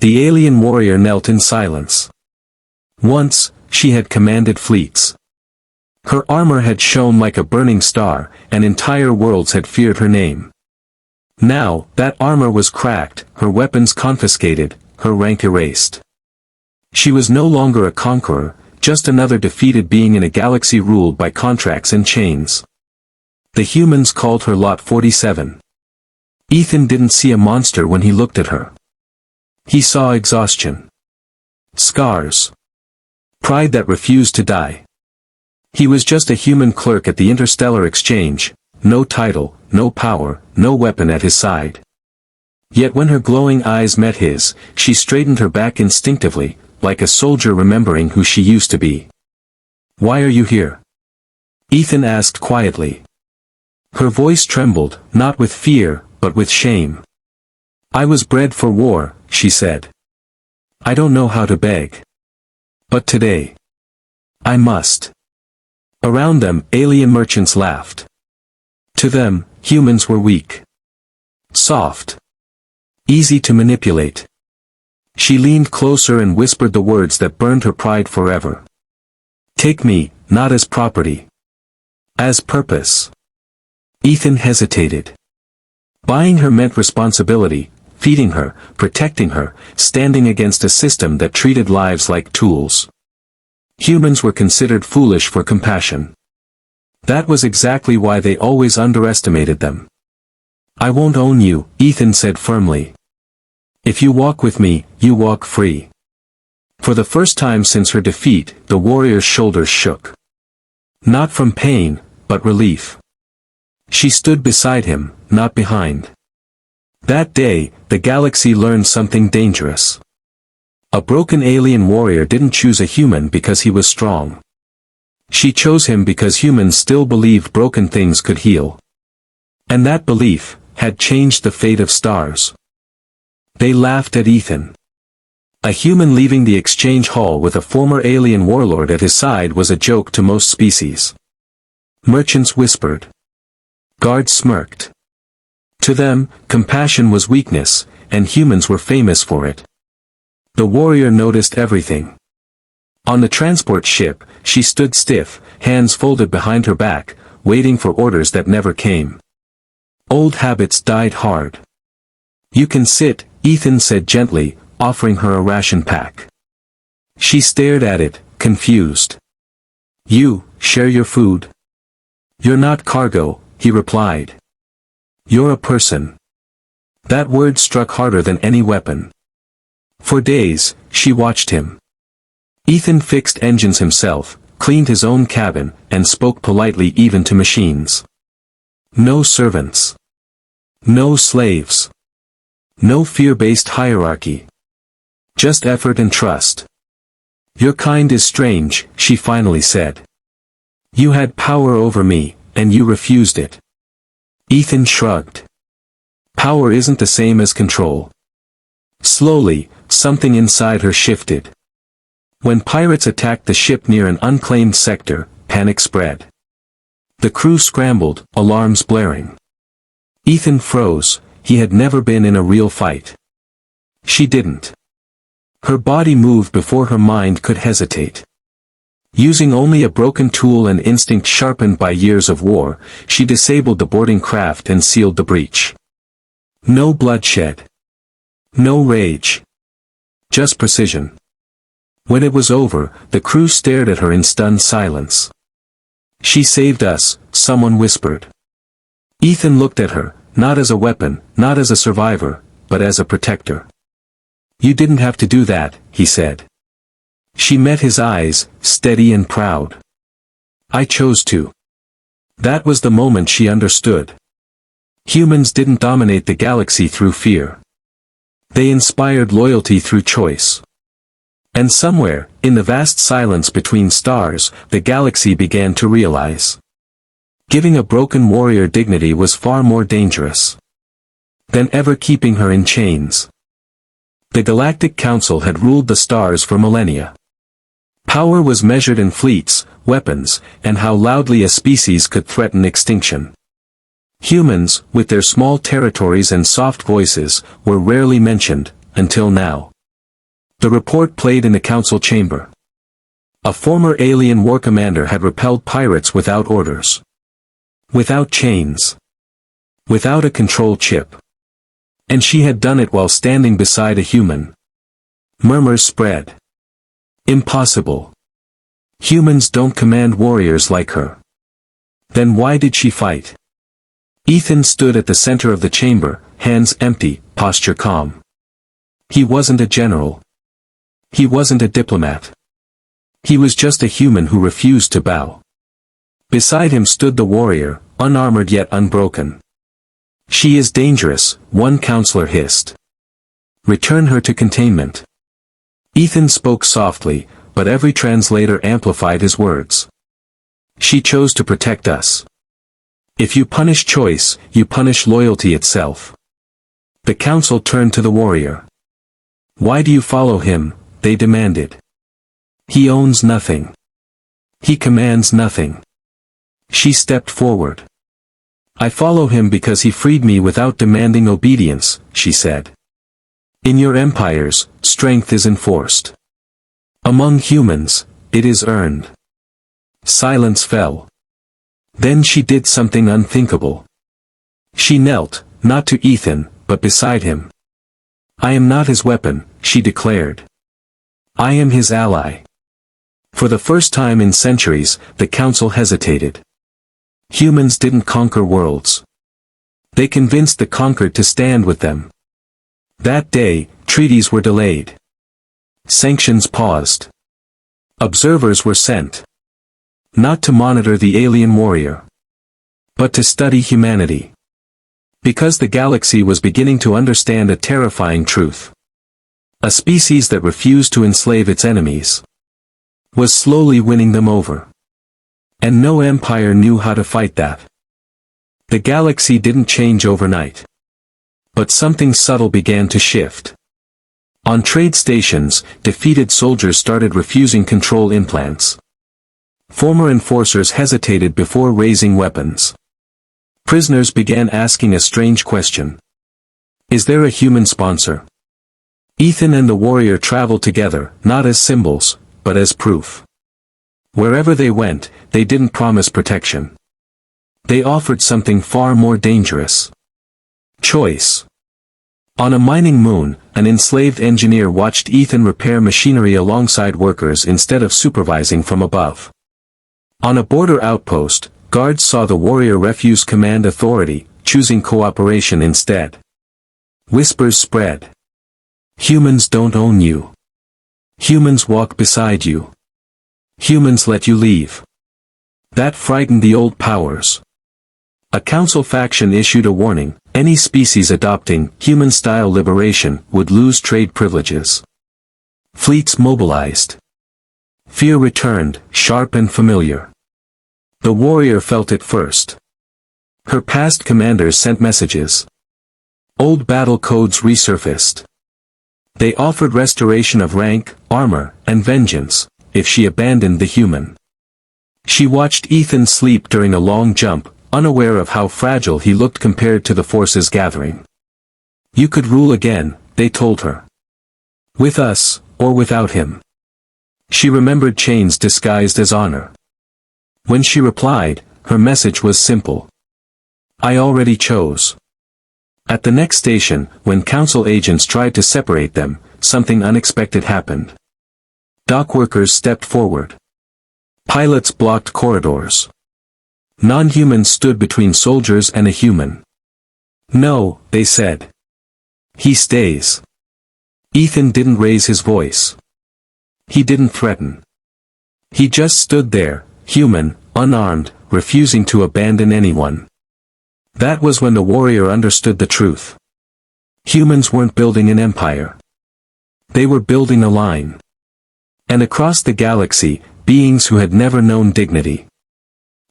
The alien warrior knelt in silence. Once, she had commanded fleets. Her armor had shone like a burning star, and entire worlds had feared her name. Now, that armor was cracked, her weapons confiscated, her rank erased. She was no longer a conqueror, just another defeated being in a galaxy ruled by contracts and chains. The humans called her Lot 47. Ethan didn't see a monster when he looked at her. He saw exhaustion. Scars. Pride that refused to die. He was just a human clerk at the interstellar exchange, no title, no power, no weapon at his side. Yet when her glowing eyes met his, she straightened her back instinctively, like a soldier remembering who she used to be. "Why are you here?" Ethan asked quietly. Her voice trembled, not with fear, but with shame. "I was bred for war," she said. "I don't know how to beg. But today, I must." Around them, alien merchants laughed. To them, humans were weak. Soft. Easy to manipulate. She leaned closer and whispered the words that burned her pride forever. "Take me, not as property. As purpose." Ethan hesitated. Buying her meant responsibility, feeding her, protecting her, standing against a system that treated lives like tools. Humans were considered foolish for compassion. That was exactly why they always underestimated them. "I won't own you," Ethan said firmly. "If you walk with me, you walk free." For the first time since her defeat, the warrior's shoulders shook. Not from pain, but relief. She stood beside him, not behind. That day, the galaxy learned something dangerous. A broken alien warrior didn't choose a human because he was strong. She chose him because humans still believed broken things could heal. And that belief had changed the fate of stars. They laughed at Ethan. A human leaving the exchange hall with a former alien warlord at his side was a joke to most species. Merchants whispered. Guards smirked. To them, compassion was weakness, and humans were famous for it. The warrior noticed everything. On the transport ship, she stood stiff, hands folded behind her back, waiting for orders that never came. Old habits died hard. "You can sit," Ethan said gently, offering her a ration pack. She stared at it, confused. "You, share your food?" "You're not cargo," he replied. "You're a person." That word struck harder than any weapon. For days, she watched him. Ethan fixed engines himself, cleaned his own cabin, and spoke politely even to machines. No servants. No slaves. No fear-based hierarchy. Just effort and trust. "Your kind is strange," she finally said. "You had power over me, and you refused it." Ethan shrugged. Power isn't the same as control. Slowly, something inside her shifted. When pirates attacked the ship near an unclaimed sector, panic spread. The crew scrambled, alarms blaring. Ethan froze, he had never been in a real fight. She didn't. Her body moved before her mind could hesitate. Using only a broken tool and instinct sharpened by years of war, she disabled the boarding craft and sealed the breach. No bloodshed. No rage. Just precision. When it was over, the crew stared at her in stunned silence. "She saved us," someone whispered. Ethan looked at her, not as a weapon, not as a survivor, but as a protector. "You didn't have to do that," he said. She met his eyes, steady and proud. "I chose to." That was the moment she understood. Humans didn't dominate the galaxy through fear. They inspired loyalty through choice. And somewhere, in the vast silence between stars, the galaxy began to realize. Giving a broken warrior dignity was far more dangerous than ever keeping her in chains. The Galactic Council had ruled the stars for millennia. Power was measured in fleets, weapons, and how loudly a species could threaten extinction. Humans, with their small territories and soft voices, were rarely mentioned, until now. The report played in the council chamber. A former alien war commander had repelled pirates without orders. Without chains. Without a control chip. And she had done it while standing beside a human. Murmurs spread. Impossible. Humans don't command warriors like her. Then why did she fight? Ethan stood at the center of the chamber, hands empty, posture calm. He wasn't a general. He wasn't a diplomat. He was just a human who refused to bow. Beside him stood the warrior, unarmored yet unbroken. She is dangerous, one counselor hissed. Return her to containment. Ethan spoke softly, but every translator amplified his words. She chose to protect us. If you punish choice, you punish loyalty itself. The council turned to the warrior. Why do you follow him? They demanded. He owns nothing. He commands nothing. She stepped forward. I follow him because he freed me without demanding obedience, she said. In your empires, strength is enforced. Among humans, it is earned. Silence fell. Then she did something unthinkable. She knelt, not to Ethan, but beside him. I am not his weapon, she declared. I am his ally. For the first time in centuries, the council hesitated. Humans didn't conquer worlds. They convinced the conquered to stand with them. That day, treaties were delayed. Sanctions paused. Observers were sent. Not to monitor the alien warrior, but to study humanity. Because the galaxy was beginning to understand a terrifying truth. A species that refused to enslave its enemies was slowly winning them over. And no empire knew how to fight that. The galaxy didn't change overnight. But something subtle began to shift. On trade stations, defeated soldiers started refusing control implants. Former enforcers hesitated before raising weapons. Prisoners began asking a strange question. Is there a human sponsor? Ethan and the warrior traveled together, not as symbols, but as proof. Wherever they went, they didn't promise protection. They offered something far more dangerous. Choice. On a mining moon, an enslaved engineer watched Ethan repair machinery alongside workers instead of supervising from above. On a border outpost, guards saw the warrior refuse command authority, choosing cooperation instead. Whispers spread. Humans don't own you. Humans walk beside you. Humans let you leave. That frightened the old powers. A council faction issued a warning: any species adopting human-style liberation would lose trade privileges. Fleets mobilized. Fear returned, sharp and familiar. The warrior felt it first. Her past commanders sent messages. Old battle codes resurfaced. They offered restoration of rank, armor, and vengeance, if she abandoned the human. She watched Ethan sleep during a long jump, unaware of how fragile he looked compared to the forces gathering. You could rule again, they told her. With us, or without him. She remembered chains disguised as honor. When she replied, her message was simple. I already chose. At the next station, when council agents tried to separate them, something unexpected happened. Dock workers stepped forward. Pilots blocked corridors. Non-humans stood between soldiers and a human. No, they said. He stays. Ethan didn't raise his voice. He didn't threaten. He just stood there, human, unarmed, refusing to abandon anyone. That was when the warrior understood the truth. Humans weren't building an empire. They were building a line. And across the galaxy, beings who had never known dignity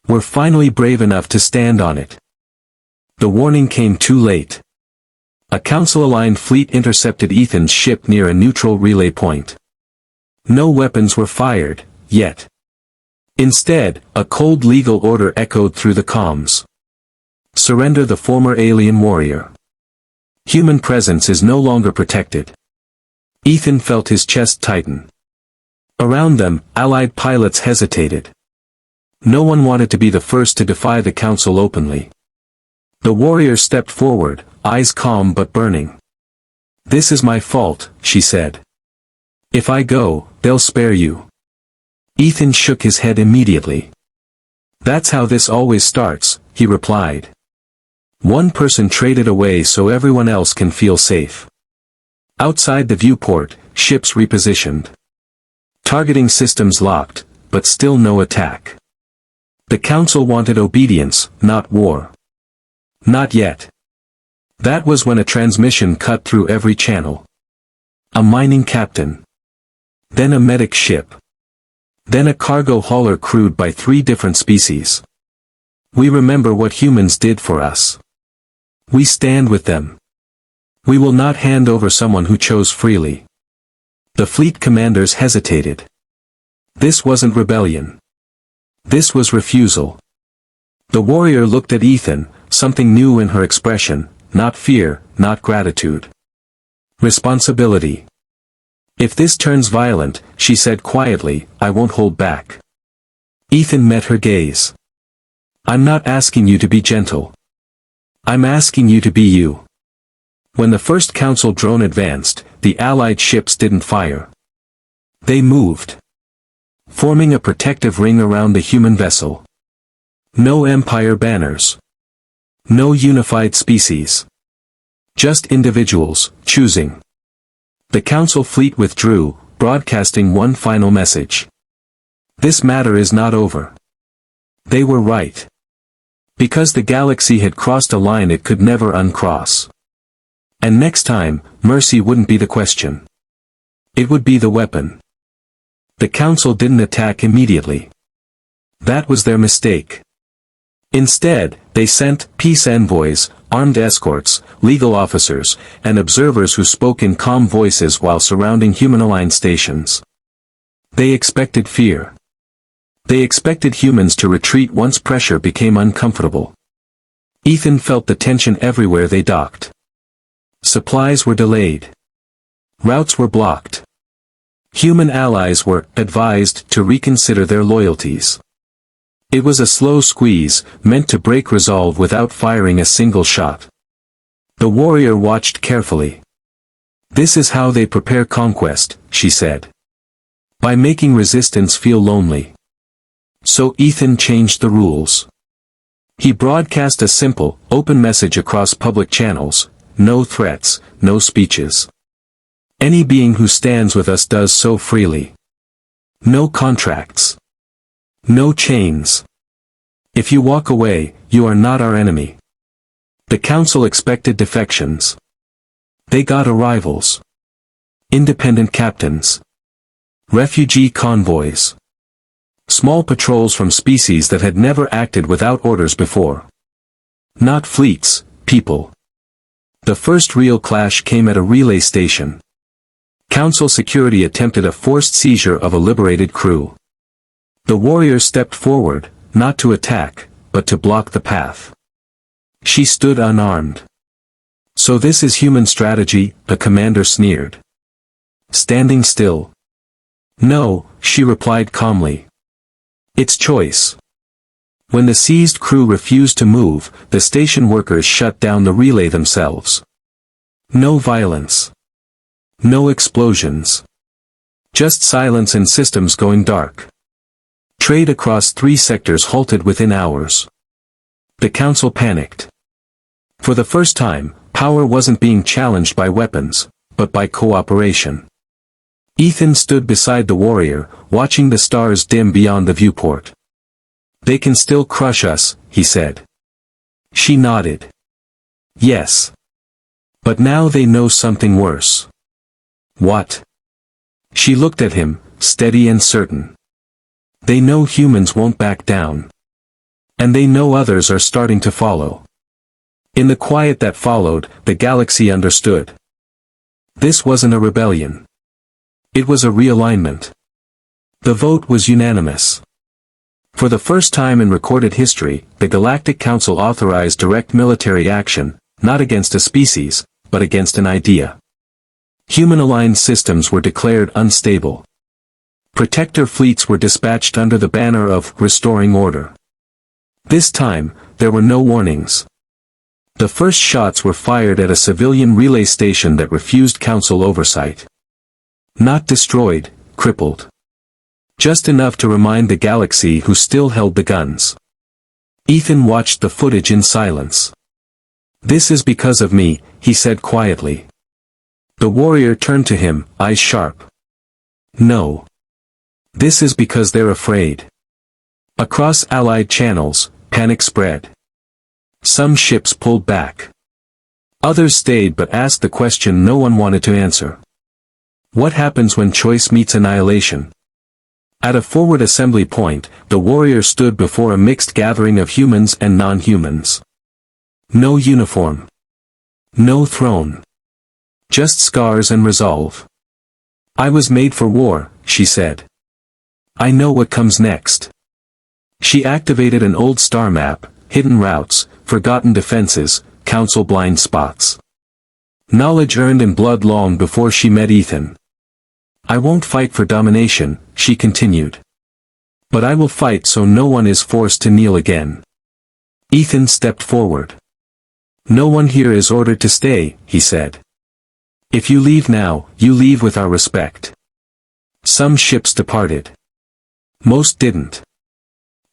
were finally brave enough to stand on it. The warning came too late. A council-aligned fleet intercepted Ethan's ship near a neutral relay point. No weapons were fired, yet. Instead, a cold legal order echoed through the comms. Surrender the former alien warrior. Human presence is no longer protected. Ethan felt his chest tighten. Around them, Allied pilots hesitated. No one wanted to be the first to defy the Council openly. The warrior stepped forward, eyes calm but burning. "This is my fault," she said. "If I go, they'll spare you." Ethan shook his head immediately. "That's how this always starts," he replied. "One person traded away so everyone else can feel safe." Outside the viewport, ships repositioned. Targeting systems locked, but still no attack. The Council wanted obedience, not war. Not yet. That was when a transmission cut through every channel. A mining captain. Then a medic ship. Then a cargo hauler crewed by 3 different species. "We remember what humans did for us. We stand with them. We will not hand over someone who chose freely." The fleet commanders hesitated. This wasn't rebellion. This was refusal. The warrior looked at Ethan, something new in her expression, not fear, not gratitude. Responsibility. "If this turns violent," she said quietly, "I won't hold back." Ethan met her gaze. "I'm not asking you to be gentle. I'm asking you to be you." When the first Council drone advanced, the Allied ships didn't fire. They moved, forming a protective ring around the human vessel. No Empire banners. No unified species. Just individuals, choosing. The Council fleet withdrew, broadcasting one final message. This matter is not over. They were right. Because the galaxy had crossed a line it could never uncross. And next time, mercy wouldn't be the question. It would be the weapon. The Council didn't attack immediately. That was their mistake. Instead, they sent peace envoys, armed escorts, legal officers, and observers who spoke in calm voices while surrounding human-aligned stations. They expected fear. They expected humans to retreat once pressure became uncomfortable. Ethan felt the tension everywhere they docked. Supplies were delayed. Routes were blocked. Human allies were advised to reconsider their loyalties. It was a slow squeeze, meant to break resolve without firing a single shot. The warrior watched carefully. "This is how they prepare conquest," she said. "By making resistance feel lonely." So Ethan changed the rules. He broadcast a simple, open message across public channels: no threats, no speeches. Any being who stands with us does so freely. No contracts. No chains. If you walk away, you are not our enemy. The Council expected defections. They got arrivals. Independent captains. Refugee convoys. Small patrols from species that had never acted without orders before. Not fleets, people. The first real clash came at a relay station. Council security attempted a forced seizure of a liberated crew. The warrior stepped forward, not to attack, but to block the path. She stood unarmed. "So this is human strategy," the commander sneered. "Standing still." "No," she replied calmly. "It's choice." When the seized crew refused to move, the station workers shut down the relay themselves. No violence. No explosions. Just silence and systems going dark. Trade across 3 sectors halted within hours. The Council panicked. For the first time, power wasn't being challenged by weapons, but by cooperation. Ethan stood beside the warrior, watching the stars dim beyond the viewport. "They can still crush us," he said. She nodded. "Yes. But now they know something worse." "What?" She looked at him, steady and certain. "They know humans won't back down. And they know others are starting to follow." In the quiet that followed, the galaxy understood. This wasn't a rebellion. It was a realignment. The vote was unanimous. For the first time in recorded history, the Galactic Council authorized direct military action, not against a species, but against an idea. Human-aligned systems were declared unstable. Protector fleets were dispatched under the banner of restoring order. This time, there were no warnings. The first shots were fired at a civilian relay station that refused Council oversight. Not destroyed, crippled. Just enough to remind the galaxy who still held the guns. Ethan watched the footage in silence. "This is because of me," he said quietly. The warrior turned to him, eyes sharp. "No. This is because they're afraid." Across Allied channels, panic spread. Some ships pulled back. Others stayed but asked the question no one wanted to answer. What happens when choice meets annihilation? At a forward assembly point, the warrior stood before a mixed gathering of humans and non-humans. No uniform. No throne. Just scars and resolve. "I was made for war," she said. "I know what comes next." She activated an old star map, hidden routes, forgotten defenses, Council blind spots. Knowledge earned in blood long before she met Ethan. "I won't fight for domination," she continued. "But I will fight so no one is forced to kneel again." Ethan stepped forward. "No one here is ordered to stay," he said. "If you leave now, you leave with our respect." Some ships departed. Most didn't.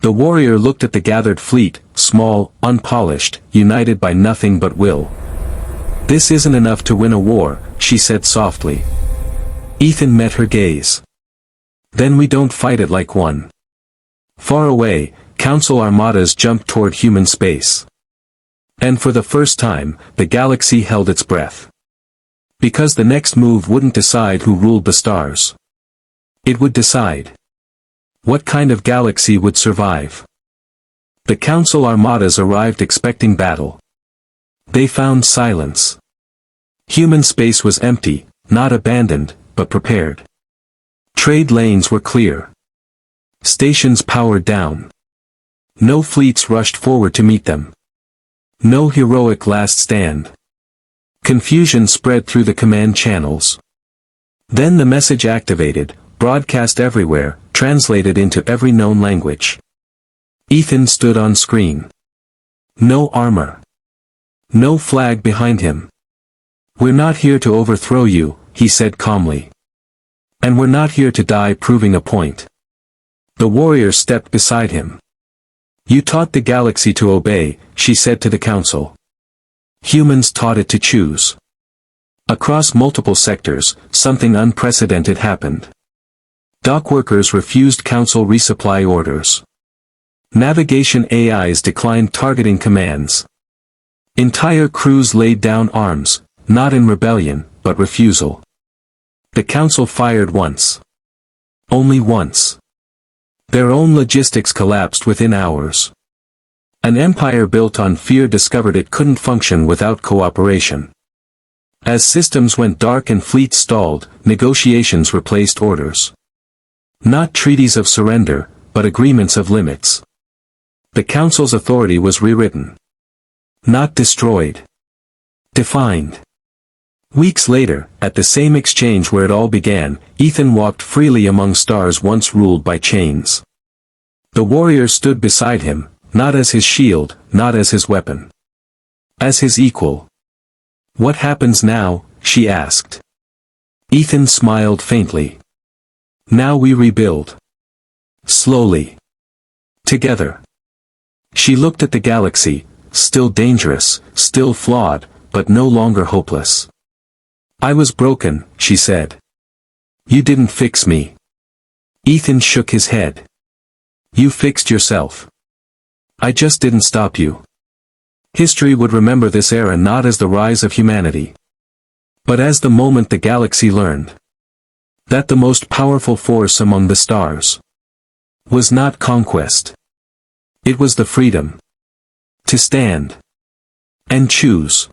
The warrior looked at the gathered fleet, small, unpolished, united by nothing but will. "This isn't enough to win a war," she said softly. Ethan met her gaze. "Then we don't fight it like one." Far away, Council armadas jumped toward human space. And for the first time, the galaxy held its breath. Because the next move wouldn't decide who ruled the stars. It would decide what kind of galaxy would survive. The Council armadas arrived expecting battle. They found silence. Human space was empty, not abandoned, but prepared. Trade lanes were clear. Stations powered down. No fleets rushed forward to meet them. No heroic last stand. Confusion spread through the command channels. Then the message activated, broadcast everywhere, translated into every known language. Ethan stood on screen. No armor. No flag behind him. "We're not here to overthrow you," he said calmly. "And we're not here to die proving a point." The warrior stepped beside him. "You taught the galaxy to obey," she said to the Council. "Humans taught it to choose." Across multiple sectors, something unprecedented happened. Dock workers refused Council resupply orders. Navigation AIs declined targeting commands. Entire crews laid down arms, not in rebellion, but refusal. The Council fired once. Only once. Their own logistics collapsed within hours. An empire built on fear discovered it couldn't function without cooperation. As systems went dark and fleets stalled, negotiations replaced orders. Not treaties of surrender, but agreements of limits. The Council's authority was rewritten. Not destroyed. Defined. Weeks later, at the same exchange where it all began, Ethan walked freely among stars once ruled by chains. The warrior stood beside him, not as his shield, not as his weapon. As his equal. "What happens now?" she asked. Ethan smiled faintly. "Now we rebuild. Slowly. Together." She looked at the galaxy, still dangerous, still flawed, but no longer hopeless. "I was broken," she said. "You didn't fix me." Ethan shook his head. "You fixed yourself. I just didn't stop you." History would remember this era not as the rise of humanity, but as the moment the galaxy learned that the most powerful force among the stars was not conquest. It was the freedom to stand and choose.